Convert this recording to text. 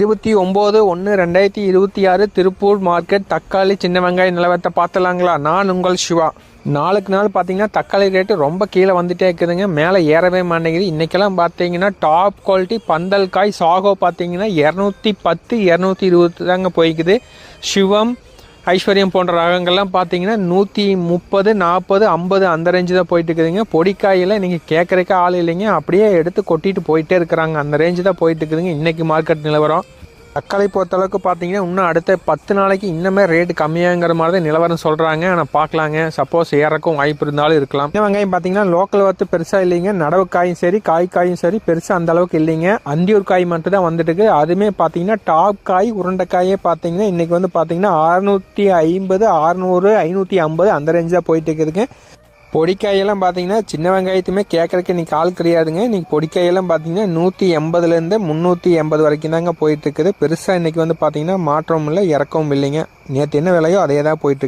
29/1/2026 Tiruppur market தக்காளி சின்ன வெங்காய நிலவரத்தை பார்த்தலாங்களா. நான் உங்கள் சிவா. நாளுக்கு நாள் பார்த்தீங்கன்னா தக்காளி ரேட்டு ரொம்ப கீழே வந்துட்டே இருக்குதுங்க. மேலே ஏறவே மாட்டேங்குது. இன்றைக்கெல்லாம் பார்த்தீங்கன்னா டாப் குவாலிட்டி பந்தல் காய் சாகோ பார்த்தீங்கன்னா 210 220 தாங்க போய்க்குது. சிவம் ஐஸ்வர்யம் போன்ற ரகங்கள்லாம் பார்த்தீங்கன்னா 130 40 50 அந்த ரேஞ்சு தான் போயிட்டு இருக்குதுங்க. பொடிக்காயில் நீங்கள் கேட்குறக்கே ஆள் இல்லைங்க, அப்படியே எடுத்து கொட்டிட்டு போயிட்டே இருக்கிறாங்க. அந்த ரேஞ்சு தான் போயிட்டு இருக்குதுங்க இன்றைக்கி மார்க்கெட் நிலவரம். தக்காளி பொறுத்தளவுக்கு பார்த்தீங்கன்னா இன்னும் அடுத்த 10 நாளைக்கு இன்னுமே ரேட்டு கம்மியாங்கிற மாதிரி தான் நிலவரம் சொல்கிறாங்க. ஆனால் பார்க்கலாங்க, சப்போஸ் ஏறக்கும் வாய்ப்பு இருந்தாலும் இருக்கலாம். இந்த வெங்காயம் பார்த்தீங்கன்னா லோக்கல் வரத்து பெருசாக இல்லைங்க. நடவு காயும் சரி காயும் சரி பெருசாக அந்த அளவுக்கு இல்லைங்க. அந்தியூர் காய் மட்டும் தான் வந்துட்டு இருக்கு. அதுவுமே பார்த்தீங்கன்னா டாப் காய் உருண்டைக்காயே பார்த்தீங்கன்னா இன்றைக்கி வந்து பார்த்தீங்கன்னா 650 600 550 அந்த ரேஞ்சு தான் போயிட்டு இருக்குதுங்க. பொடிக்காயெல்லாம் பார்த்தீங்கன்னா சின்ன வெங்காயத்துமே கேட்குறக்கு இன்றைக்கி ஆள் கிடையாதுங்க. இன்றைக்கி பொடிக்காயெல்லாம் பார்த்தீங்கன்னா 180 380 வரைக்கும் தாங்க போயிட்டுருக்குது. பெருசாக இன்றைக்கி வந்து பார்த்தீங்கன்னா மாற்றமும் இல்லை இறக்கவும் இல்லைங்க. நேற்று என்ன விலையோ அதே தான் போயிட்டுருக்கு.